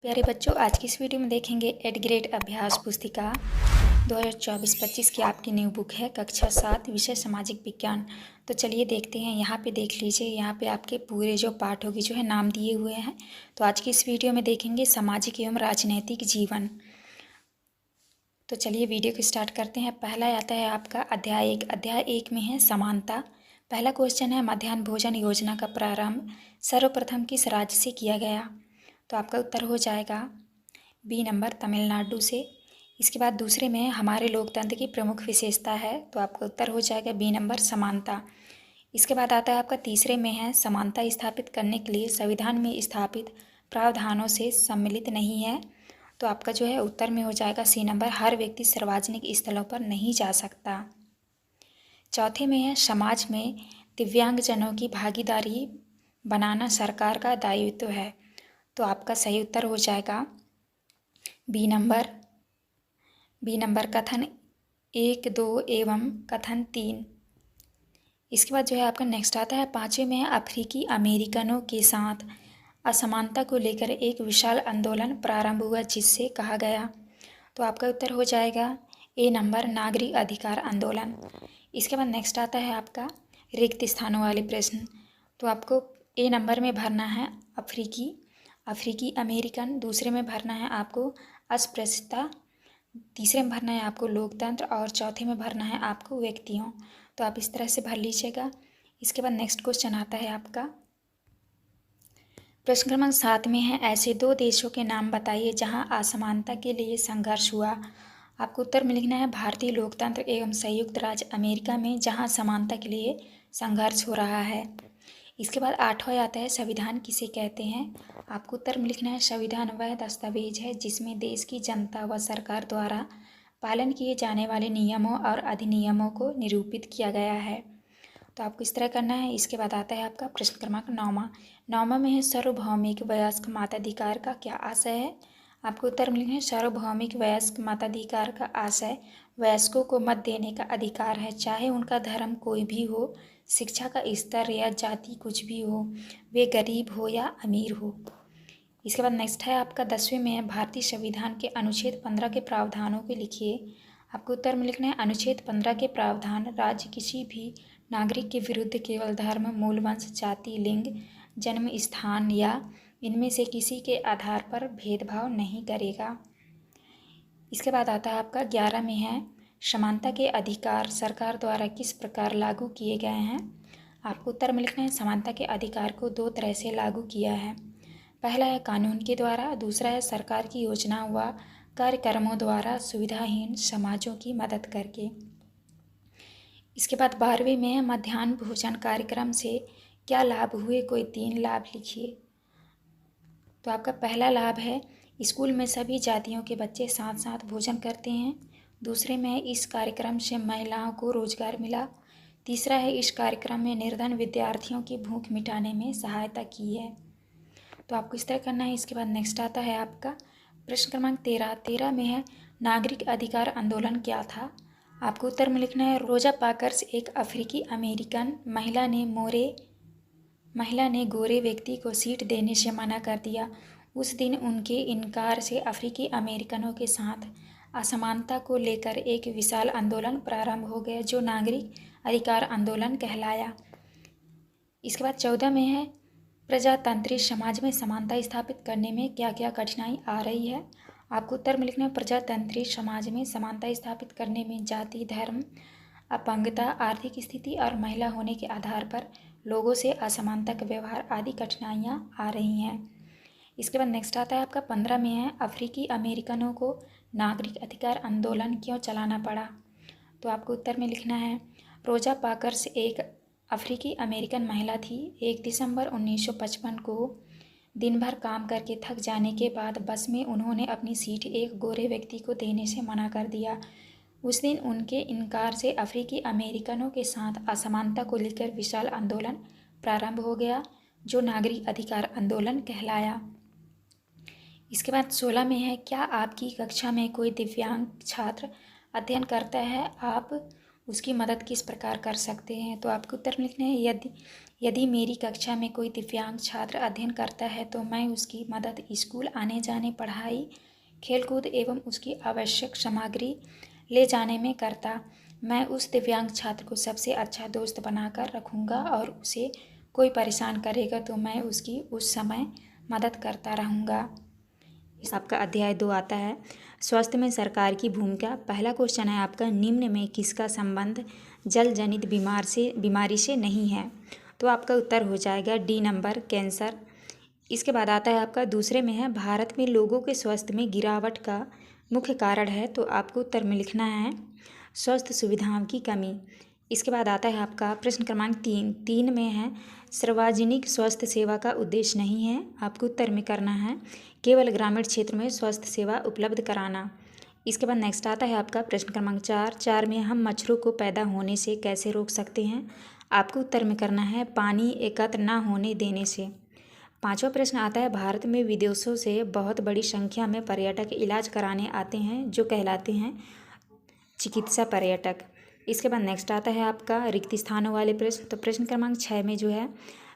प्यारे बच्चों, आज की इस वीडियो में देखेंगे 8th ग्रेड अभ्यास पुस्तिका 2024-25 की आपकी न्यू बुक है कक्षा 7 विषय सामाजिक विज्ञान। तो चलिए देखते हैं। यहाँ पे देख लीजिए, यहाँ पे आपके पूरे जो पाठ होगी जो है नाम दिए हुए हैं। तो आज की इस वीडियो में देखेंगे सामाजिक एवं राजनैतिक जीवन। तो चलिए वीडियो को स्टार्ट करते हैं। पहला आता है आपका अध्याय 1। अध्याय 1 में है समानता। पहला क्वेश्चन है मध्याह्न भोजन योजना का प्रारंभ सर्वप्रथम किस राज्य से किया गया? तो आपका उत्तर हो जाएगा बी नंबर तमिलनाडु से। इसके बाद दूसरे में हमारे लोकतंत्र की प्रमुख विशेषता है, तो आपका उत्तर हो जाएगा बी नंबर समानता। इसके बाद आता है आपका तीसरे में है समानता स्थापित करने के लिए संविधान में स्थापित प्रावधानों से सम्मिलित नहीं है, तो आपका जो है उत्तर में हो जाएगा सी नंबर हर व्यक्ति सार्वजनिक स्थलों पर नहीं जा सकता। चौथे में है समाज में दिव्यांगजनों की भागीदारी बनाना सरकार का दायित्व है, तो आपका सही उत्तर हो जाएगा बी नंबर कथन 1, 2 एवं कथन 3। इसके बाद जो है आपका नेक्स्ट आता है पाँचवें में है अफ्रीकी अमेरिकनों के साथ असमानता को लेकर एक विशाल आंदोलन प्रारंभ हुआ जिससे कहा गया, तो आपका उत्तर हो जाएगा ए नंबर नागरिक अधिकार आंदोलन। इसके बाद नेक्स्ट आता है आपका रिक्त स्थानों वाले प्रश्न। तो आपको ए नंबर में भरना है अफ्रीकी अमेरिकन, दूसरे में भरना है आपको अस्पृश्यता, तीसरे में भरना है आपको लोकतंत्र और चौथे में भरना है आपको व्यक्तियों। तो आप इस तरह से भर लीजिएगा। इसके बाद नेक्स्ट क्वेश्चन आता है आपका प्रश्न क्रमांक 7 में है ऐसे 2 देशों के नाम बताइए जहां असमानता के लिए संघर्ष हुआ। आपको उत्तर में लिखना है भारतीय लोकतंत्र एवं संयुक्त राज्य अमेरिका में जहां समानता के लिए संघर्ष हो रहा है। इसके बाद 8वां आता है संविधान किसे कहते हैं। आपको उत्तर में लिखना है संविधान वह दस्तावेज है जिसमें देश की जनता व सरकार द्वारा पालन किए जाने वाले नियमों और अधिनियमों को निरूपित किया गया है, तो आपको इस तरह करना है। इसके बाद आता है आपका प्रश्न क्रमांक 9वां में है सार्वभौमिक वयस्क मताधिकार का क्या आशय है। आपको उत्तर में लिखना है सार्वभौमिक वयस्क मताधिकार का आशय वयस्कों को मत देने का अधिकार है, चाहे उनका धर्म कोई भी हो, शिक्षा का स्तर या जाति कुछ भी हो, वे गरीब हो या अमीर हो। इसके बाद नेक्स्ट है आपका 10वें में है भारतीय संविधान के अनुच्छेद 15 के प्रावधानों को लिखिए। आपको उत्तर में लिखना है अनुच्छेद 15 के प्रावधान राज्य किसी भी नागरिक के विरुद्ध केवल धर्म, मूल वंश, जाति, लिंग, जन्म स्थान या इनमें से किसी के आधार पर भेदभाव नहीं करेगा। इसके बाद आता है आपका 11 में है समानता के अधिकार सरकार द्वारा किस प्रकार लागू किए गए हैं। आपको उत्तर में लिखना है समानता के अधिकार को 2 तरह से लागू किया है। पहला है कानून के द्वारा, दूसरा है सरकार की योजना व कार्यक्रमों द्वारा सुविधाहीन समाजों की मदद करके। इसके बाद 12वें में है मध्याह्न भोजन कार्यक्रम से क्या लाभ हुए, कोई 3 लाभ लिखिए। तो आपका पहला लाभ है स्कूल में सभी जातियों के बच्चे साथ साथ भोजन करते हैं। दूसरे में है इस कार्यक्रम से महिलाओं को रोजगार मिला। तीसरा है इस कार्यक्रम में निर्धन विद्यार्थियों की भूख मिटाने में सहायता की है, तो आपको इस तरह करना है। इसके बाद नेक्स्ट आता है आपका प्रश्न क्रमांक 13 में है नागरिक अधिकार आंदोलन क्या था। आपको उत्तर में लिखना है रोजा पाकर्स एक अफ्रीकी अमेरिकन महिला ने गोरे व्यक्ति को सीट देने से मना कर दिया। उस दिन उनके इनकार से अफ्रीकी अमेरिकनों के साथ असमानता को लेकर एक विशाल आंदोलन प्रारंभ हो गया जो नागरिक अधिकार आंदोलन कहलाया। इसके बाद 14 में है प्रजातांत्रिक समाज में समानता स्थापित करने में क्या क्या कठिनाई आ रही है। आपको उत्तर में लिखना है प्रजातांत्रिक समाज में समानता स्थापित करने में जाति, धर्म, अपंगता, आर्थिक स्थिति और महिला होने के आधार पर लोगों से असमानता का व्यवहार आदि कठिनाइयाँ आ रही हैं। इसके बाद नेक्स्ट आता है आपका 15 में है अफ्रीकी अमेरिकनों को नागरिक अधिकार आंदोलन क्यों चलाना पड़ा। तो आपको उत्तर में लिखना है रोजा पाकर्स एक अफ्रीकी अमेरिकन महिला थी। 1 दिसंबर 1955 को दिन भर काम करके थक जाने के बाद बस में उन्होंने अपनी सीट एक गोरे व्यक्ति को देने से मना कर दिया। उस दिन उनके इनकार से अफ्रीकी अमेरिकनों के साथ असमानता को लेकर विशाल आंदोलन प्रारंभ हो गया जो नागरिक अधिकार आंदोलन कहलाया। इसके बाद 16 में है क्या आपकी कक्षा में कोई दिव्यांग छात्र अध्ययन करता है, आप उसकी मदद किस प्रकार कर सकते हैं। तो आपको उत्तर में लिखना है, यदि मेरी कक्षा में कोई दिव्यांग छात्र अध्ययन करता है तो मैं उसकी मदद स्कूल आने जाने, पढ़ाई, खेलकूद एवं उसकी आवश्यक सामग्री ले जाने में करता। मैं उस दिव्यांग छात्र को सबसे अच्छा दोस्त बनाकर रखूँगा और उसे कोई परेशान करेगा तो मैं उसकी उस समय मदद करता रहूँगा। इस आपका अध्याय 2 आता है, स्वास्थ्य में सरकार की भूमिका। पहला क्वेश्चन है आपका, निम्न में किसका संबंध जल जनित बीमारी से नहीं है। तो आपका उत्तर हो जाएगा डी नंबर, कैंसर। इसके बाद आता है आपका दूसरे में है, भारत में लोगों के स्वास्थ्य में गिरावट का मुख्य कारण है। तो आपको उत्तर में लिखना है स्वास्थ्य सुविधाओं की कमी। इसके बाद आता है आपका प्रश्न क्रमांक 3 में है, सार्वजनिक स्वास्थ्य सेवा का उद्देश्य नहीं है। आपको उत्तर में करना है केवल ग्रामीण क्षेत्र में स्वास्थ्य सेवा उपलब्ध कराना। इसके बाद नेक्स्ट आता है आपका प्रश्न क्रमांक 4 में, हम मच्छरों को पैदा होने से कैसे रोक सकते हैं। आपको उत्तर में करना है पानी एकत्र न होने देने से। पांचवा प्रश्न आता है, भारत में विदेशों से बहुत बड़ी संख्या में पर्यटक इलाज कराने आते हैं जो कहलाते हैं चिकित्सा पर्यटक। इसके बाद नेक्स्ट आता है आपका रिक्त स्थानों वाले प्रश्न। तो प्रश्न क्रमांक 6 में जो है,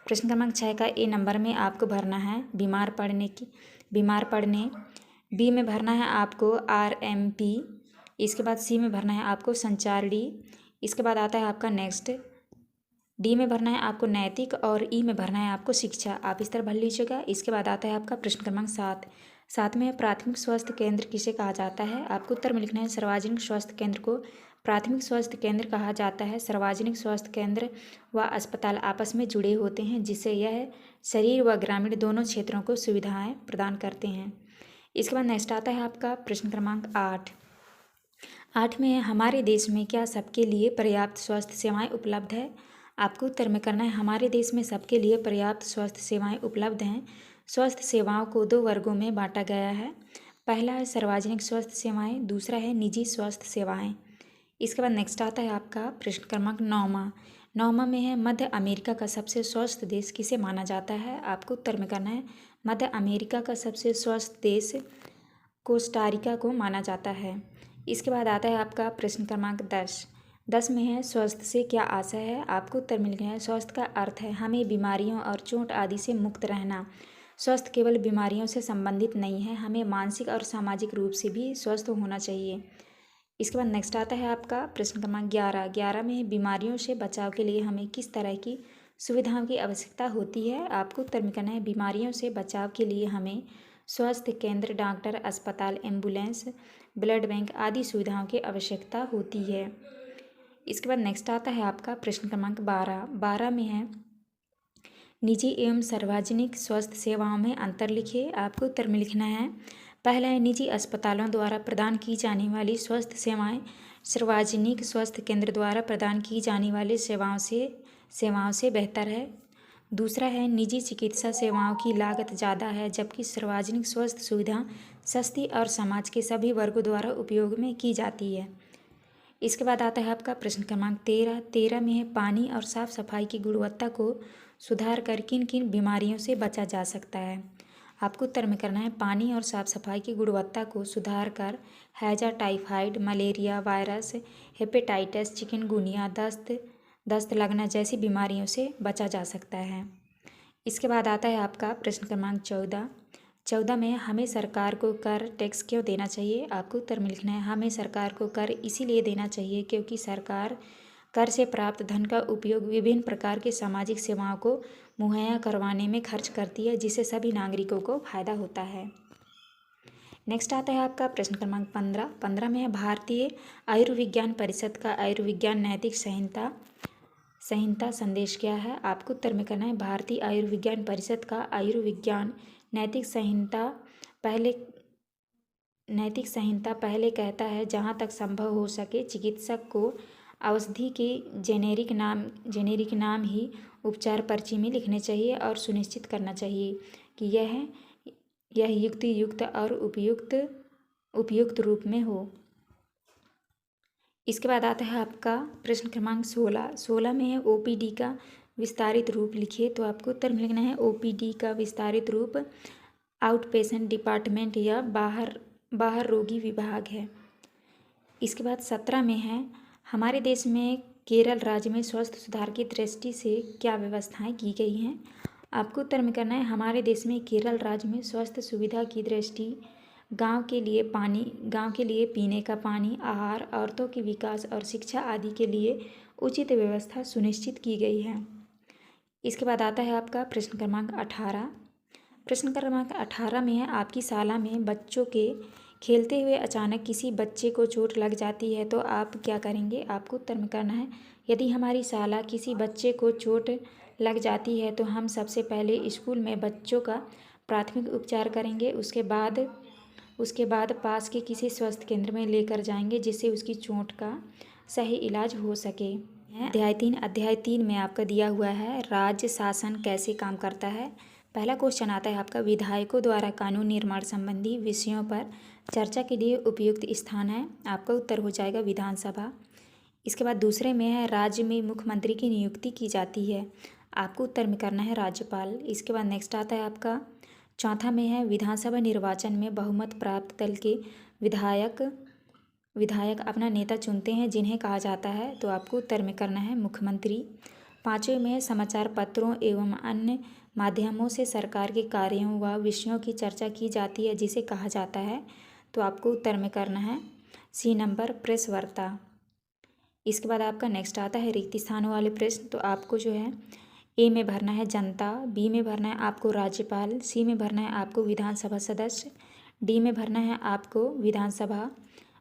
प्रश्न क्रमांक 6 का ए नंबर में आपको भरना है बीमार पड़ने। बी में भरना है आपको RMP। इसके बाद सी में भरना है आपको संचार डी। इसके बाद आता है आपका नेक्स्ट, डी में भरना है आपको नैतिक और ई में भरना है आपको शिक्षा। आप इस तरह भर लीजिएगा। इसके बाद आता है आपका प्रश्न क्रमांक 7 में है, प्राथमिक स्वास्थ्य केंद्र किसे कहा जाता है। आपको उत्तर में लिखना है सार्वजनिक स्वास्थ्य केंद्र को प्राथमिक स्वास्थ्य केंद्र कहा जाता है। सार्वजनिक स्वास्थ्य केंद्र व अस्पताल आपस में जुड़े होते हैं जिससे यह शरीर व ग्रामीण दोनों क्षेत्रों को सुविधाएं प्रदान करते हैं। इसके बाद नेक्स्ट आता है आपका प्रश्न क्रमांक 8 में है, हमारे देश में क्या सबके लिए पर्याप्त स्वास्थ्य सेवाएं उपलब्ध है। आपको उत्तर में करना है हमारे देश में सबके लिए पर्याप्त स्वास्थ्य सेवाएं उपलब्ध हैं। स्वास्थ्य सेवाओं को 2 वर्गों में बांटा गया है। पहला है सार्वजनिक स्वास्थ्य सेवाएं, दूसरा है निजी स्वास्थ्य सेवाएं। इसके बाद नेक्स्ट आता है आपका प्रश्न क्रमांक 9 में है, मध्य अमेरिका का सबसे स्वस्थ देश किसे माना जाता है। आपको उत्तर में करना है मध्य अमेरिका का सबसे स्वस्थ देश कोस्टारिका को माना जाता है। इसके बाद आता है आपका प्रश्न क्रमांक 10 में है, स्वास्थ्य से क्या आशय है। आपको उत्तर मिल गया है स्वास्थ्य का अर्थ है हमें बीमारियों और चोट आदि से मुक्त रहना। स्वास्थ्य केवल बीमारियों से संबंधित नहीं है, हमें मानसिक और सामाजिक रूप से भी स्वस्थ होना चाहिए। इसके बाद नेक्स्ट आता है आपका प्रश्न क्रमांक 11 में है, बीमारियों से बचाव के लिए हमें किस तरह की सुविधाओं की आवश्यकता होती है। आपको उत्तर में करना है बीमारियों से बचाव के लिए हमें स्वास्थ्य केंद्र, डॉक्टर, अस्पताल, एम्बुलेंस, ब्लड बैंक आदि सुविधाओं की आवश्यकता होती है। इसके बाद नेक्स्ट आता है आपका प्रश्न क्रमांक 12 में है, निजी एवं सार्वजनिक स्वास्थ्य सेवाओं में अंतर लिखिए। आपको उत्तर में लिखना है, पहला है निजी अस्पतालों द्वारा प्रदान की जाने वाली स्वास्थ्य सेवाएं सार्वजनिक स्वास्थ्य केंद्र द्वारा प्रदान की जाने वाली सेवाओं से बेहतर है। दूसरा है निजी चिकित्सा सेवाओं की लागत ज़्यादा है जबकि सार्वजनिक स्वास्थ्य सुविधा सस्ती और समाज के सभी वर्गों द्वारा उपयोग में की जाती है। इसके बाद आता है आपका प्रश्न क्रमांक 13 में है, पानी और साफ सफाई की गुणवत्ता को सुधार कर किन किन बीमारियों से बचा जा सकता है। आपको उत्तर में करना है पानी और साफ सफाई की गुणवत्ता को सुधार कर हैजा, typhoid, malaria virus, hepatitis, chikungunya, दस्त लगना जैसी बीमारियों से बचा जा सकता है। इसके बाद आता है आपका प्रश्न क्रमांक 14 में हमें सरकार को कर टैक्स क्यों देना चाहिए। आपको उत्तर में लिखना है, हमें सरकार को कर इसीलिए देना चाहिए क्योंकि सरकार कर से प्राप्त धन का उपयोग विभिन्न प्रकार के सामाजिक सेवाओं को मुहैया करवाने में खर्च करती है जिससे सभी नागरिकों को फायदा होता है। नेक्स्ट आता है आपका प्रश्न क्रमांक 15 में है, भारतीय आयुर्विज्ञान परिषद का आयुर्विज्ञान नैतिक संहिता संदेश क्या है। आपको उत्तर में करना है भारतीय आयुर्विज्ञान परिषद का आयुर्विज्ञान नैतिक संहिता पहले कहता है, जहाँ तक संभव हो सके चिकित्सक को औषधि के जेनेरिक नाम ही उपचार पर्ची में लिखने चाहिए और सुनिश्चित करना चाहिए कि यह युक्त और उपयुक्त रूप में हो। इसके बाद आता है आपका प्रश्न क्रमांक 16 में है, OPD का विस्तारित रूप लिखिए। तो आपको उत्तर में लिखना है OPD का विस्तारित रूप आउट पेशेंट डिपार्टमेंट या बाहर रोगी विभाग है। इसके बाद 17 में है, हमारे देश में केरल राज्य में स्वास्थ्य सुधार की दृष्टि से क्या व्यवस्थाएं की गई हैं? आपको उत्तर में करना है हमारे देश में केरल राज्य में स्वास्थ्य सुविधा की दृष्टि गांव के लिए पीने का पानी, आहार, औरतों के विकास और शिक्षा आदि के लिए उचित व्यवस्था सुनिश्चित की गई है। इसके बाद आता है आपका प्रश्न क्रमांक 18। प्रश्न क्रमांक 18 में है आपकी शाला में बच्चों के खेलते हुए अचानक किसी बच्चे को चोट लग जाती है तो आप क्या करेंगे? आपको उत्तर में करना है यदि हमारी शाला किसी बच्चे को चोट लग जाती है तो हम सबसे पहले स्कूल में बच्चों का प्राथमिक उपचार करेंगे। उसके बाद पास के किसी स्वास्थ्य केंद्र में लेकर जाएंगे जिससे उसकी चोट का सही इलाज हो सके। अध्याय 3 में आपका दिया हुआ है राज्य शासन कैसे काम करता है। पहला क्वेश्चन आता है आपका विधायकों द्वारा कानून निर्माण संबंधी विषयों पर चर्चा के लिए उपयुक्त स्थान है। आपका उत्तर हो जाएगा विधानसभा। इसके बाद दूसरे में है राज्य में मुख्यमंत्री की नियुक्ति की जाती है। आपको उत्तर में करना है राज्यपाल। इसके बाद नेक्स्ट आता है आपका चौथा में है विधानसभा निर्वाचन में बहुमत प्राप्त दल के विधायक अपना नेता चुनते हैं जिन्हें कहा जाता है। तो आपको उत्तर में करना है मुख्यमंत्री। पाँचवें में है समाचार पत्रों एवं अन्य माध्यमों से सरकार के कार्यों व विषयों की चर्चा की जाती है जिसे कहा जाता है। तो आपको उत्तर में करना है सी नंबर प्रेस वार्ता। इसके बाद आपका नेक्स्ट आता है रिक्त स्थानों वाले प्रश्न। तो आपको जो है ए में भरना है जनता, बी में भरना है आपको राज्यपाल, सी में भरना है आपको विधानसभा सदस्य, डी में भरना है आपको विधानसभा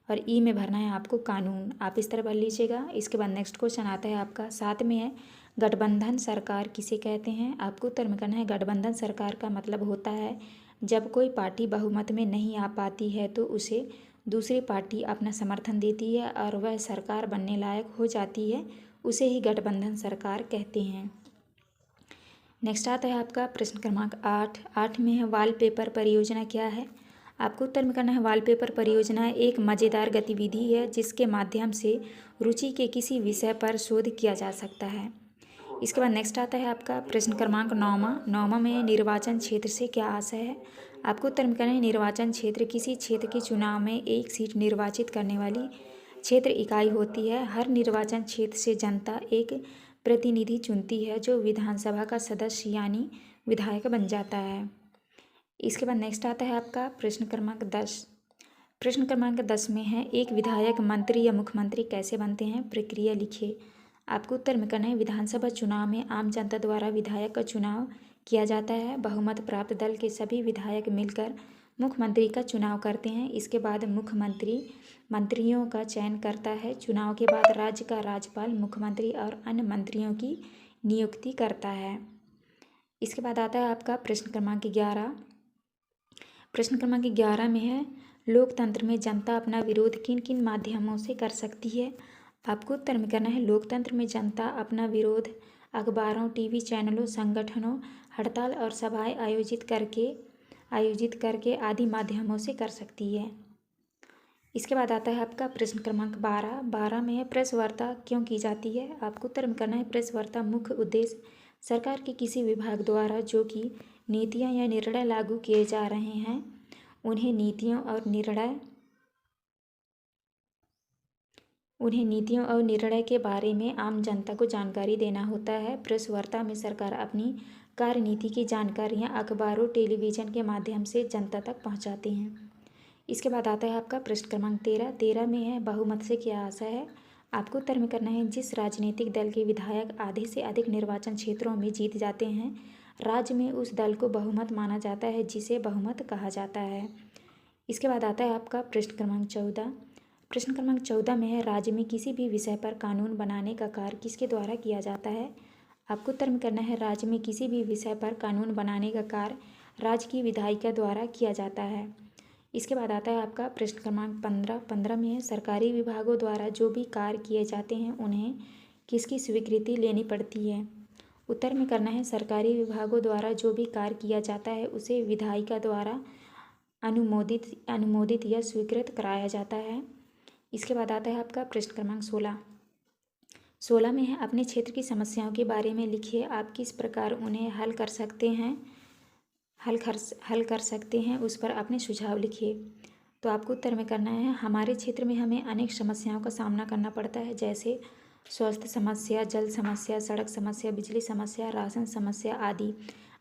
और ई में भरना है आपको कानून। आप इस तरह भर लीजिएगा। इसके बाद नेक्स्ट क्वेश्चन आता है आपका 7 में है गठबंधन सरकार किसे कहते हैं। आपको उत्तर में करना है गठबंधन सरकार का मतलब होता है जब कोई पार्टी बहुमत में नहीं आ पाती है तो उसे दूसरी पार्टी अपना समर्थन देती है और वह सरकार बनने लायक हो जाती है, उसे ही गठबंधन सरकार कहते हैं। नेक्स्ट आता है आपका प्रश्न क्रमांक 8 में है वॉलपेपर परियोजना क्या है। आपको उत्तर में करना है वॉलपेपर परियोजना एक मज़ेदार गतिविधि है जिसके माध्यम से रुचि के किसी विषय पर शोध किया जा सकता है। इसके बाद नेक्स्ट आता है आपका प्रश्न क्रमांक 9 में निर्वाचन क्षेत्र से क्या आशय है। आपको उत्तर में करना है निर्वाचन क्षेत्र किसी क्षेत्र के चुनाव में एक सीट निर्वाचित करने वाली क्षेत्र इकाई होती है। हर निर्वाचन क्षेत्र से जनता एक प्रतिनिधि चुनती है जो विधानसभा का सदस्य यानी विधायक बन जाता है। इसके बाद नेक्स्ट आता है आपका प्रश्न क्रमांक 10। प्रश्न क्रमांक 10 में है एक विधायक मंत्री या मुख्यमंत्री कैसे बनते हैं, प्रक्रिया लिखिए। आपको उत्तर में करना है विधानसभा चुनाव में आम जनता द्वारा विधायक का चुनाव किया जाता है। बहुमत प्राप्त दल के सभी विधायक मिलकर मुख्यमंत्री का चुनाव करते हैं। इसके बाद मुख्यमंत्री मंत्रियों का चयन करता है। चुनाव के बाद राज्य का राज्यपाल मुख्यमंत्री और अन्य मंत्रियों की नियुक्ति करता है। इसके बाद आता है आपका प्रश्न क्रमांक 11। प्रश्न क्रमांक 11 में है लोकतंत्र में जनता अपना विरोध किन किन माध्यमों से कर सकती है। आपको उत्तर में करना है लोकतंत्र में जनता अपना विरोध अखबारों, टीवी चैनलों, संगठनों, हड़ताल और सभाएं आयोजित करके आदि माध्यमों से कर सकती है। इसके बाद आता है आपका प्रश्न क्रमांक 12 में है प्रेस वार्ता क्यों की जाती है। आपको उत्तर में करना है प्रेस वार्ता मुख्य उद्देश्य सरकार के किसी विभाग द्वारा जो कि नीतियाँ या निर्णय लागू किए जा रहे हैं उन्हें नीतियों और निर्णय के बारे में आम जनता को जानकारी देना होता है। प्रेस वार्ता में सरकार अपनी कार्यनीति की जानकारियाँ अखबारों, टेलीविज़न के माध्यम से जनता तक पहुँचाते हैं। इसके बाद आता है आपका प्रश्न क्रमांक 13 में है बहुमत से क्या आशा है। आपको उत्तर में करना है जिस राजनीतिक दल के विधायक आधे से अधिक निर्वाचन क्षेत्रों में जीत जाते हैं राज्य में उस दल को बहुमत माना जाता है जिसे बहुमत कहा जाता है। इसके बाद आता है आपका प्रश्न क्रमांक 14। प्रश्न क्रमांक 14 में है राज्य में किसी भी विषय पर कानून बनाने का कार्य किसके द्वारा किया जाता है। आपको उत्तर में करना है राज्य में किसी भी विषय पर कानून बनाने का कार्य राज्य की विधायिका द्वारा किया जाता है। इसके बाद आता है आपका प्रश्न क्रमांक 15 में है सरकारी विभागों द्वारा जो भी कार्य किए जाते हैं उन्हें किसकी स्वीकृति लेनी पड़ती है। उत्तर में करना है सरकारी विभागों द्वारा जो भी कार्य किया जाता है उसे विधायिका द्वारा अनुमोदित या स्वीकृत कराया जाता है। इसके बाद आता है आपका प्रश्न क्रमांक 16 में है अपने क्षेत्र की समस्याओं के बारे में लिखिए। आप किस प्रकार उन्हें हल कर सकते हैं उस पर अपने सुझाव लिखिए। तो आपको उत्तर में करना है हमारे क्षेत्र में हमें अनेक समस्याओं का सामना करना पड़ता है, जैसे स्वास्थ्य समस्या, जल समस्या, सड़क समस्या, बिजली समस्या, राशन समस्या आदि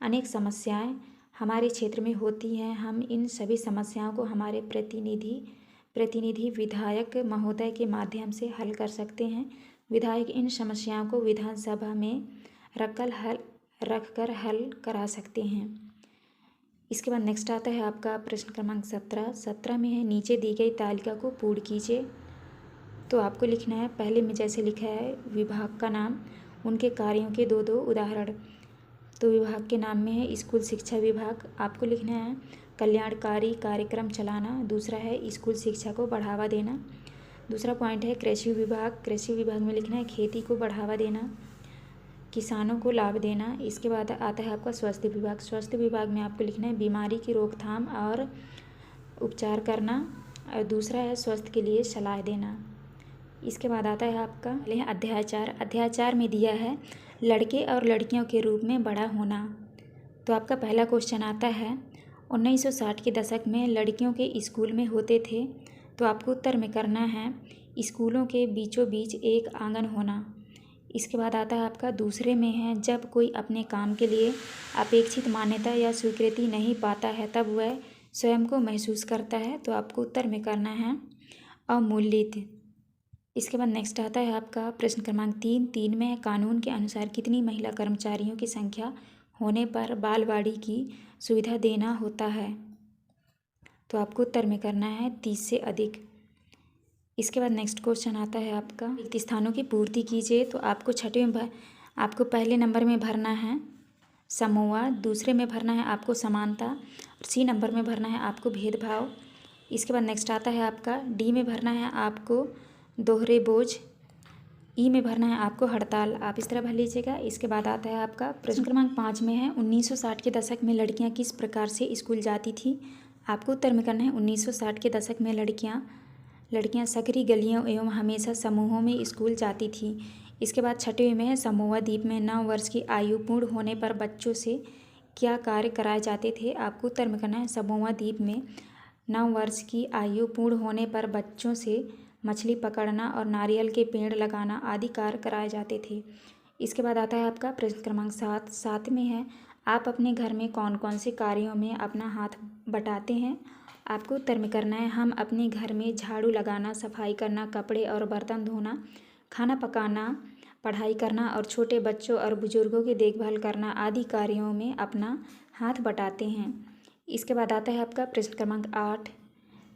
अनेक समस्याएं हमारे क्षेत्र में होती हैं। हम इन सभी समस्याओं को हमारे प्रतिनिधि विधायक महोदय के माध्यम से हल कर सकते हैं। विधायक इन समस्याओं को विधानसभा में रखकर हल करा सकते हैं। इसके बाद नेक्स्ट आता है आपका प्रश्न क्रमांक 17 में है नीचे दी गई तालिका को पूर्ण कीजिए। तो आपको लिखना है, पहले में जैसे लिखा है विभाग का नाम, उनके कार्यों के दो दो उदाहरण। तो विभाग के नाम में है स्कूल शिक्षा विभाग, आपको लिखना है कल्याणकारी कार्यक्रम चलाना। दूसरा है स्कूल शिक्षा को बढ़ावा देना। दूसरा पॉइंट है कृषि विभाग, कृषि विभाग में लिखना है खेती को बढ़ावा देना, किसानों को लाभ देना। इसके बाद आता है आपका स्वास्थ्य विभाग, स्वास्थ्य विभाग में आपको लिखना है बीमारी की रोकथाम और उपचार करना। और दूसरा है स्वास्थ्य के लिए सलाह देना। इसके बाद आता है आपका अध्याय 4, अध्याय 4 में दिया है लड़के और लड़कियों के रूप में बड़ा होना। तो आपका पहला क्वेश्चन आता है 1960 के दशक में लड़कियों के स्कूल में होते थे। तो आपको उत्तर में करना है स्कूलों के बीचों बीच एक आंगन होना। इसके बाद आता है आपका दूसरे में है जब कोई अपने काम के लिए अपेक्षित मान्यता या स्वीकृति नहीं पाता है तब वह स्वयं को महसूस करता है। तो आपको उत्तर में करना है अवमूल्यित। इसके बाद नेक्स्ट आता है आपका प्रश्न क्रमांक 3 में है कानून के अनुसार कितनी महिला कर्मचारियों की संख्या होने पर बालवाड़ी की सुविधा देना होता है। तो आपको उत्तर में करना है 30 से अधिक। इसके बाद नेक्स्ट क्वेश्चन आता है आपका रिक्त स्थानों की पूर्ति कीजिए। तो आपको छठवें में आपको पहले नंबर में भरना है समोआ, दूसरे में भरना है आपको समानता, और सी नंबर में भरना है आपको भेदभाव। इसके बाद नेक्स्ट आता है आपका डी में भरना है आपको दोहरे बोझ, ई में भरना है आपको हड़ताल। आप इस तरह भर लीजिएगा। इसके बाद आता है आपका प्रश्न क्रमांक 5 में है 1960 के दशक में लड़कियां किस प्रकार से स्कूल जाती थी। आपको उत्तर में करना है 1960 के दशक में लड़कियां सकरी गलियों एवं हमेशा समूहों में स्कूल जाती थी। इसके बाद छठवें में है समोआ द्वीप में 9 वर्ष की आयु पूर्ण होने पर बच्चों से क्या कार्य कराए जाते थे। आपको उत्तर में करना है समोआ द्वीप में 9 वर्ष की आयु पूर्ण होने पर बच्चों से मछली पकड़ना और नारियल के पेड़ लगाना आदि कार्य कराए जाते थे। इसके बाद आता है आपका प्रश्न क्रमांक 7 में है आप अपने घर में कौन कौन से कार्यों में अपना हाथ बटाते हैं। आपको उत्तर में करना है हम अपने घर में झाड़ू लगाना, सफाई करना, कपड़े और बर्तन धोना, खाना पकाना, पढ़ाई करना और छोटे बच्चों और बुजुर्गों की देखभाल करना आदि कार्यों में अपना हाथ बटाते हैं। इसके बाद आता है आपका प्रश्न क्रमांक 8।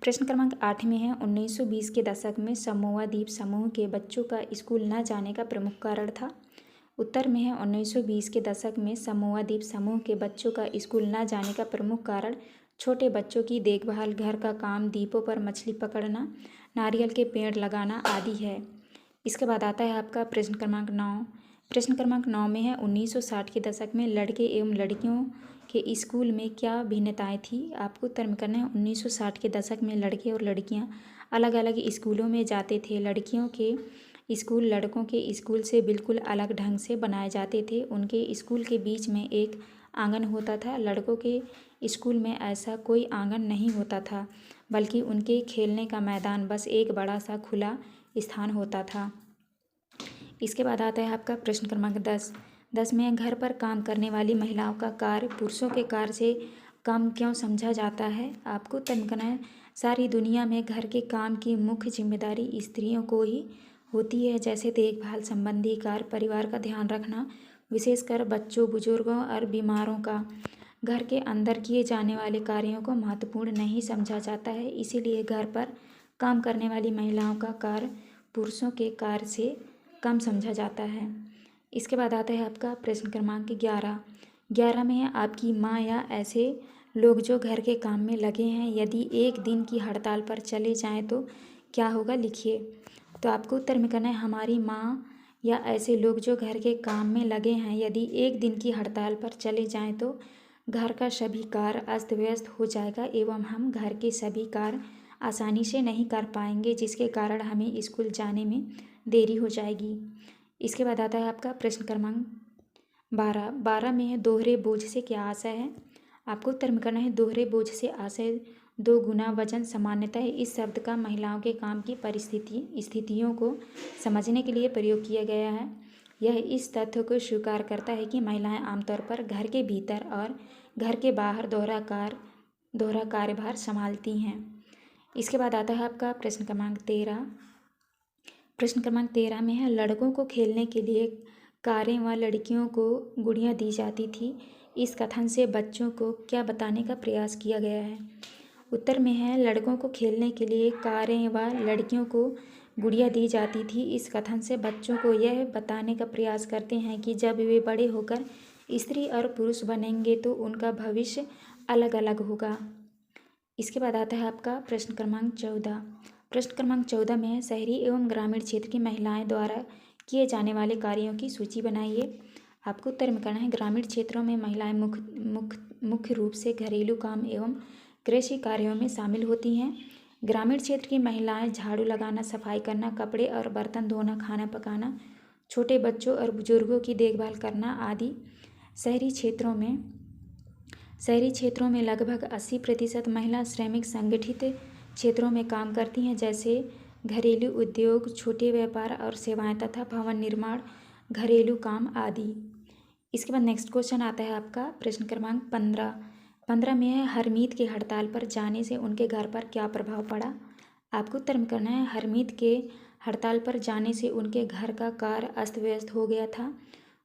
प्रश्न क्रमांक 8 में है 1920 के दशक में समोआ द्वीप समूह के बच्चों का स्कूल न जाने का प्रमुख कारण था। उत्तर में है 1920 के दशक में समोआ द्वीप समूह के बच्चों का स्कूल न जाने का प्रमुख कारण छोटे बच्चों की देखभाल, घर का काम, द्वीपों पर मछली पकड़ना, नारियल के पेड़ लगाना आदि है। इसके बाद आता है आपका प्रश्न क्रमांक 9। प्रश्न क्रमांक 9 में है 1960 के दशक में लड़के एवं लड़कियों के स्कूल में क्या भिन्नताएं थी। आपको उत्तर में करना है 1960 के दशक में लड़के और लड़कियां अलग अलग स्कूलों में जाते थे। लड़कियों के स्कूल लड़कों के स्कूल से बिल्कुल अलग ढंग से बनाए जाते थे। उनके स्कूल के बीच में एक आंगन होता था। लड़कों के स्कूल में ऐसा कोई आंगन नहीं होता था, बल्कि उनके खेलने का मैदान बस एक बड़ा सा खुला स्थान होता था। इसके बाद आता है आपका प्रश्न क्रमांक 10 में घर पर काम करने वाली महिलाओं का कार्य पुरुषों के कार्य से कम क्यों समझा जाता है। आपको उत्तर करना है सारी दुनिया में घर के काम की मुख्य जिम्मेदारी स्त्रियों को ही होती है, जैसे देखभाल संबंधी कार्य, परिवार का ध्यान रखना, विशेषकर बच्चों, बुजुर्गों और बीमारों का। घर के अंदर किए जाने वाले कार्यों को महत्वपूर्ण नहीं समझा जाता है, इसीलिए घर पर काम करने वाली महिलाओं का कार्य पुरुषों के कार्य से कम समझा जाता है। इसके बाद आता है आपका प्रश्न क्रमांक 11 में है आपकी माँ या ऐसे लोग जो घर के काम में लगे हैं यदि एक दिन की हड़ताल पर चले जाएं तो क्या होगा, लिखिए। तो आपको उत्तर में करना है हमारी माँ या ऐसे लोग जो घर के काम में लगे हैं यदि एक दिन की हड़ताल पर चले जाएं तो घर का सभी कार्य अस्त व्यस्त हो जाएगा एवं हम घर के सभी कार्य आसानी से नहीं कर पाएंगे, जिसके कारण हमें स्कूल जाने में देरी हो जाएगी। इसके बाद आता है आपका प्रश्न क्रमांक 12 में है दोहरे बोझ से क्या आशय है। आपको उत्तर में करना है दोहरे बोझ से आशय 2 गुना वजन। सामान्यतः इस शब्द का महिलाओं के काम की स्थितियों को समझने के लिए प्रयोग किया गया है। यह इस तथ्य को स्वीकार करता है कि महिलाएं आमतौर पर घर के भीतर और घर के बाहर दोहरा कार्यभार संभालती हैं। इसके बाद आता है आपका प्रश्न क्रमांक 13। प्रश्न क्रमांक 13 में है, लड़कों को खेलने के लिए कारें व लड़कियों को गुड़ियाँ दी जाती थी। इस कथन से बच्चों को क्या बताने का प्रयास किया गया है? उत्तर में है, लड़कों को खेलने के लिए कारें व लड़कियों को गुड़ियाँ दी जाती थी। इस कथन से बच्चों को यह बताने का प्रयास करते हैं कि जब वे बड़े होकर स्त्री और पुरुष बनेंगे तो उनका भविष्य अलग अलग होगा। इसके बाद आता है आपका प्रश्न क्रमांक 14। प्रश्न क्रमांक 14 में है, शहरी एवं ग्रामीण क्षेत्र की महिलाएं द्वारा किए जाने वाले कार्यों की सूची बनाइए। आपको उत्तर में करना है, ग्रामीण क्षेत्रों में महिलाएं मुख्य रूप से घरेलू काम एवं कृषि कार्यों में शामिल होती हैं। ग्रामीण क्षेत्र की महिलाएं झाड़ू लगाना, सफाई करना, कपड़े और बर्तन धोना, खाना पकाना, छोटे बच्चों और बुजुर्गों की देखभाल करना आदि। शहरी क्षेत्रों में लगभग 80% महिला श्रमिक संगठित क्षेत्रों में काम करती हैं, जैसे घरेलू उद्योग, छोटे व्यापार और सेवाएं तथा भवन निर्माण, घरेलू काम आदि। इसके बाद नेक्स्ट क्वेश्चन आता है आपका प्रश्न क्रमांक 15 में है, हरमीत के हड़ताल पर जाने से उनके घर पर क्या प्रभाव पड़ा? आपको उत्तर में करना है, हरमीत के हड़ताल पर जाने से उनके घर का कार्य अस्त व्यस्त हो गया था।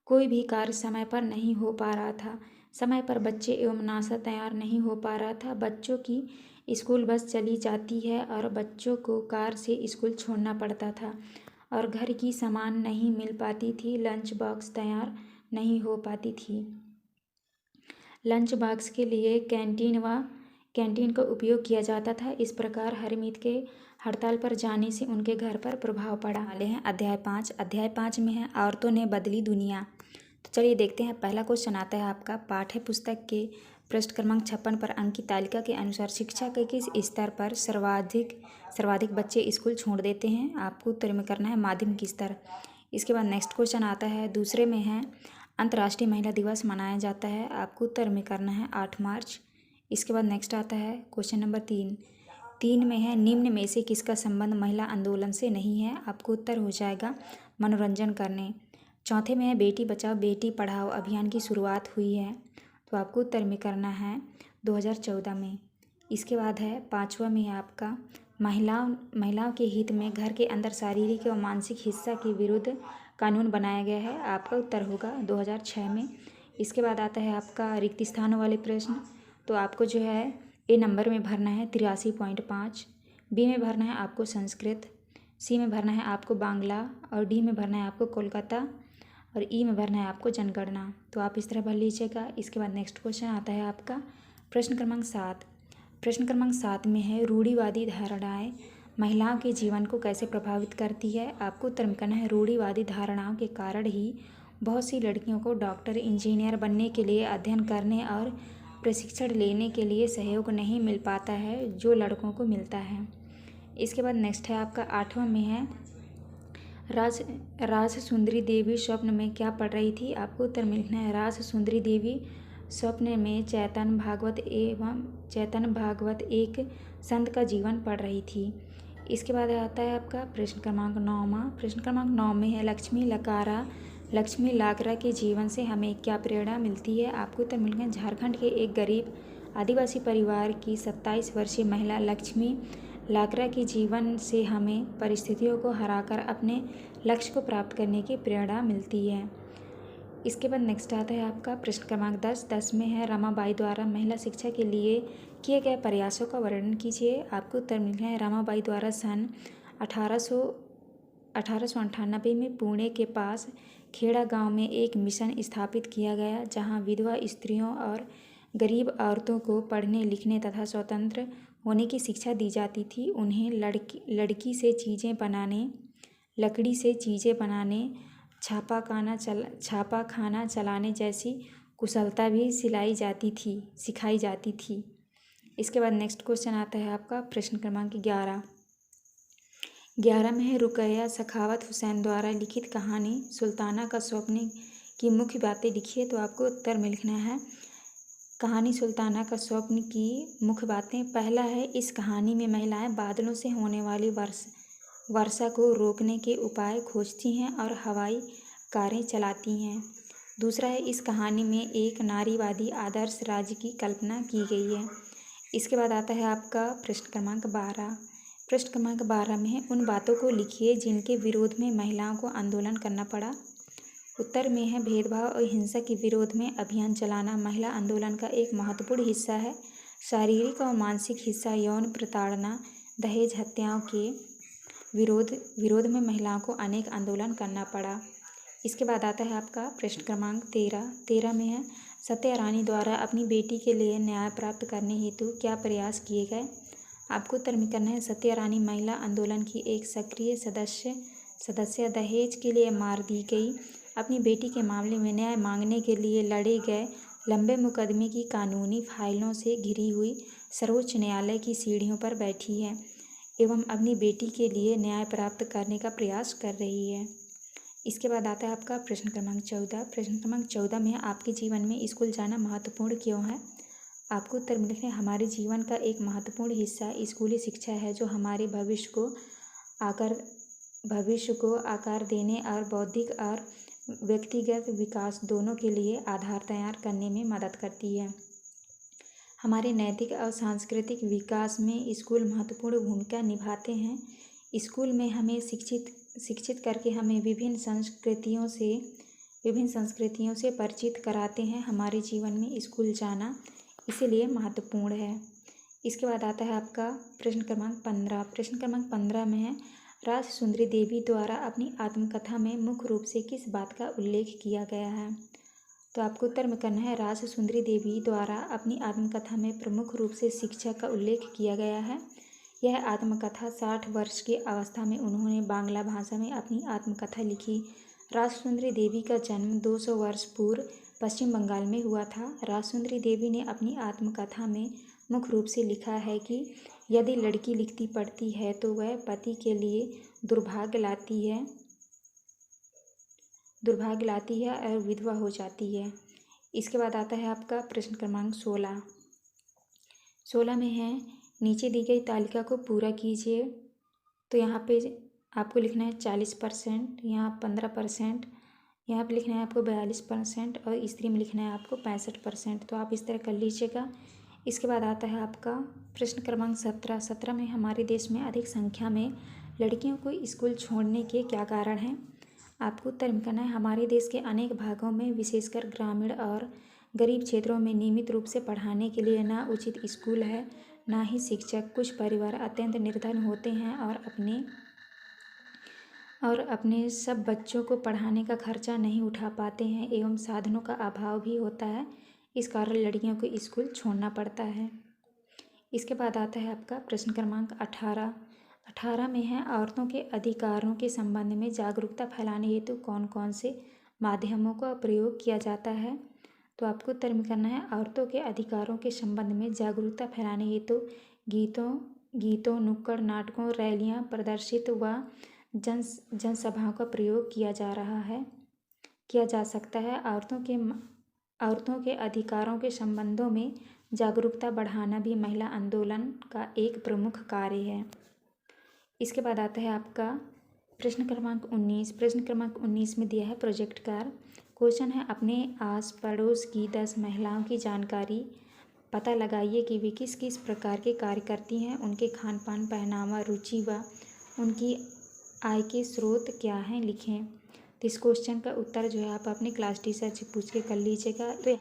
कोई भी कार्य समय पर नहीं हो पा रहा था। समय पर बच्चे एवं नाश्ता तैयार नहीं हो पा रहा था। बच्चों की स्कूल बस चली जाती है और बच्चों को कार से स्कूल छोड़ना पड़ता था और घर की सामान नहीं मिल पाती थी। लंच बॉक्स तैयार नहीं हो पाती थी। लंच बॉक्स के लिए कैंटीन का उपयोग किया जाता था। इस प्रकार हरमीत के हड़ताल पर जाने से उनके घर पर प्रभाव पड़ा। वाले हैं अध्याय 5 में है, औरतों ने बदली दुनिया। तो चलिए देखते हैं। पहला क्वेश्चन आता है आपका, पाठ्य पुस्तक के पृष्ठ क्रमांक 56 पर अंक की तालिका के अनुसार शिक्षा के किस स्तर पर सर्वाधिक बच्चे स्कूल छोड़ देते हैं? आपको उत्तर में करना है माध्यमिक स्तर। इसके बाद नेक्स्ट क्वेश्चन आता है, दूसरे में है, अंतर्राष्ट्रीय महिला दिवस मनाया जाता है। आपको उत्तर में करना है 8 मार्च। इसके बाद नेक्स्ट आता है क्वेश्चन नंबर 3 में है, निम्न में से किसका संबंध महिला आंदोलन से नहीं है? आपको उत्तर हो जाएगा मनोरंजन करने। चौथे में है, बेटी बचाओ बेटी पढ़ाओ अभियान की शुरुआत हुई है। तो आपको उत्तर में करना है 2014 में। इसके बाद है 5वां में है आपका, महिलाओं के हित में घर के अंदर शारीरिक और मानसिक हिंसा के विरुद्ध कानून बनाया गया है। आपका उत्तर होगा 2006 में। इसके बाद आता है आपका रिक्त स्थानों वाले प्रश्न। तो आपको जो है ए नंबर में भरना है 83.5, बी में भरना है आपको संस्कृत, सी में भरना है आपको बांग्ला और डी में भरना है आपको कोलकाता और ई में भरना है आपको जनगणना। तो आप इस तरह भर लीजिएगा। इसके बाद नेक्स्ट क्वेश्चन आता है आपका प्रश्न क्रमांक 7। प्रश्न क्रमांक 7 में है, रूढ़िवादी धारणाएं महिलाओं के जीवन को कैसे प्रभावित करती है? आपको उत्तर में करना है, रूढ़िवादी धारणाओं के कारण ही बहुत सी लड़कियों को डॉक्टर, इंजीनियर बनने के लिए अध्ययन करने और प्रशिक्षण लेने के लिए सहयोग नहीं मिल पाता है जो लड़कों को मिलता है। इसके बाद नेक्स्ट है आपका 8वां में है, राज सुंदरी देवी स्वप्न में क्या पढ़ रही थी? आपको उत्तर में लिखना है, राज सुंदरी देवी स्वप्न में चैतन्य भागवत एक संत का जीवन पढ़ रही थी। इसके बाद आता है आपका प्रश्न क्रमांक 9। प्रश्न क्रमांक 9 में है, लक्ष्मी लाकरा के जीवन से हमें क्या प्रेरणा मिलती है? आपको उत्तर मिल गया, झारखंड के एक गरीब आदिवासी परिवार की 27 वर्षीय महिला लक्ष्मी लाकरा के जीवन से हमें परिस्थितियों को हराकर अपने लक्ष्य को प्राप्त करने की प्रेरणा मिलती है। इसके बाद नेक्स्ट आता है आपका प्रश्न क्रमांक 10 में है, रमाबाई द्वारा महिला शिक्षा के लिए किए गए प्रयासों का वर्णन कीजिए। आपको उत्तर मिलना है, रमाबाई द्वारा सन 1898 में पुणे के पास खेड़ा गांव में एक मिशन स्थापित किया गया, जहां विधवा स्त्रियों और गरीब औरतों को पढ़ने लिखने तथा स्वतंत्र होने की शिक्षा दी जाती थी। उन्हें लकड़ी से चीज़ें बनाने, छापा खाना चलाने जैसी कुशलता भी सिखाई जाती थी। इसके बाद नेक्स्ट क्वेश्चन आता है आपका प्रश्न क्रमांक 11 में है, रुकैया सखावत हुसैन द्वारा लिखित कहानी सुल्ताना का स्वप्न की मुख्य बातें लिखिए। तो आपको उत्तर में लिखना है, कहानी सुल्ताना का स्वप्न की मुख्य बातें। पहला है, इस कहानी में महिलाएं बादलों से होने वाली वर्षा को रोकने के उपाय खोजती हैं और हवाई कारें चलाती हैं। दूसरा है, इस कहानी में एक नारीवादी आदर्श राज्य की कल्पना की गई है। इसके बाद आता है आपका प्रश्न क्रमांक 12। प्रश्न क्रमांक 12 में है, उन बातों को लिखिए जिनके विरोध में महिलाओं को आंदोलन करना पड़ा। उत्तर में है, भेदभाव और हिंसा के विरोध में अभियान चलाना महिला आंदोलन का एक महत्वपूर्ण हिस्सा है। शारीरिक और मानसिक हिंसा, यौन प्रताड़ना, दहेज हत्याओं के विरोध में महिलाओं को अनेक आंदोलन करना पड़ा। इसके बाद आता है आपका प्रश्न क्रमांक 13 में है, सत्या रानी द्वारा अपनी बेटी के लिए न्याय प्राप्त करने हेतु क्या प्रयास किए गए। आपको उत्तर में करना है, सत्या रानी महिला आंदोलन की एक सक्रिय सदस्य दहेज के लिए मार दी गई। अपनी बेटी के मामले में न्याय मांगने के लिए लड़े गए लंबे मुकदमे की कानूनी फाइलों से घिरी हुई सर्वोच्च न्यायालय की सीढ़ियों पर बैठी है एवं अपनी बेटी के लिए न्याय प्राप्त करने का प्रयास कर रही है। इसके बाद आता है आपका प्रश्न क्रमांक 14। प्रश्न क्रमांक 14 में, आपके जीवन में स्कूल जाना महत्वपूर्ण क्यों है। आपको उत्तर में लिखना है, हमारे जीवन का एक महत्वपूर्ण हिस्सा स्कूली शिक्षा है जो हमारे भविष्य को आकार देने और बौद्धिक और व्यक्तिगत विकास दोनों के लिए आधार तैयार करने में मदद करती है। हमारे नैतिक और सांस्कृतिक विकास में स्कूल महत्वपूर्ण भूमिका निभाते हैं। स्कूल में हमें शिक्षित करके हमें विभिन्न संस्कृतियों से परिचित कराते हैं। हमारे जीवन में स्कूल जाना इसीलिए महत्वपूर्ण है। इसके बाद आता है आपका प्रश्न क्रमांक 15। प्रश्न क्रमांक 15 में है, राजसुंदरी देवी द्वारा अपनी आत्मकथा में मुख्य रूप से किस बात का उल्लेख किया गया है। तो आपको उत्तर में करना है, राजसुंदरी देवी द्वारा अपनी आत्मकथा में प्रमुख रूप से शिक्षा का उल्लेख किया गया है। यह आत्मकथा 60 वर्ष की अवस्था में उन्होंने बांग्ला भाषा में अपनी आत्मकथा लिखी। राजसुंदरी देवी का जन्म 200 वर्ष पूर्व पश्चिम बंगाल में हुआ था। राजसुंदरी देवी ने अपनी आत्मकथा में मुख्य रूप से लिखा है कि यदि लड़की लिखती पढ़ती है तो वह पति के लिए दुर्भाग्य लाती है और विधवा हो जाती है। इसके बाद आता है आपका प्रश्न क्रमांक 16 में है, नीचे दी गई तालिका को पूरा कीजिए। तो यहाँ पे आपको लिखना है 40%, यहाँ 15%, यहाँ पे लिखना है आपको 42% और स्त्री में लिखना है आपको 65%। तो आप इस तरह कर लीजिएगा। इसके बाद आता है आपका प्रश्न क्रमांक 17 में, हमारे देश में अधिक संख्या में लड़कियों को स्कूल छोड़ने के क्या कारण हैं। आपको उत्तर में करना है, हमारे देश के अनेक भागों में विशेषकर ग्रामीण और गरीब क्षेत्रों में नियमित रूप से पढ़ाने के लिए ना उचित स्कूल है ना ही शिक्षक। कुछ परिवार अत्यंत निर्धन होते हैं और अपने सब बच्चों को पढ़ाने का खर्चा नहीं उठा पाते हैं एवं साधनों का अभाव भी होता है। इस कारण लड़कियों को स्कूल छोड़ना पड़ता है। इसके बाद आता है आपका प्रश्न क्रमांक 18 में है, औरतों के अधिकारों के संबंध में जागरूकता फैलाने हेतु कौन कौन से माध्यमों का प्रयोग किया जाता है। तो आपको उत्तर में करना है, औरतों के अधिकारों के संबंध में जागरूकता फैलाने हेतु गीतों, नुक्कड़ नाटकों, रैलियां प्रदर्शित व जनसभाओं का प्रयोग किया जा सकता है। औरतों के अधिकारों के संबंधों में जागरूकता बढ़ाना भी महिला आंदोलन का एक प्रमुख कार्य है। इसके बाद आता है आपका प्रश्न क्रमांक 19। प्रश्न क्रमांक 19 में दिया है प्रोजेक्ट कार्य। क्वेश्चन है, अपने आस पड़ोस की 10 महिलाओं की जानकारी पता लगाइए कि वे किस किस प्रकार के कार्य करती हैं, उनके खान पान, पहनावा, रुचि व उनकी आय के स्रोत क्या हैं, लिखें। तो इस क्वेश्चन का उत्तर जो है आप अपने क्लास टीचर से पूछ के कर लीजिएगा। तो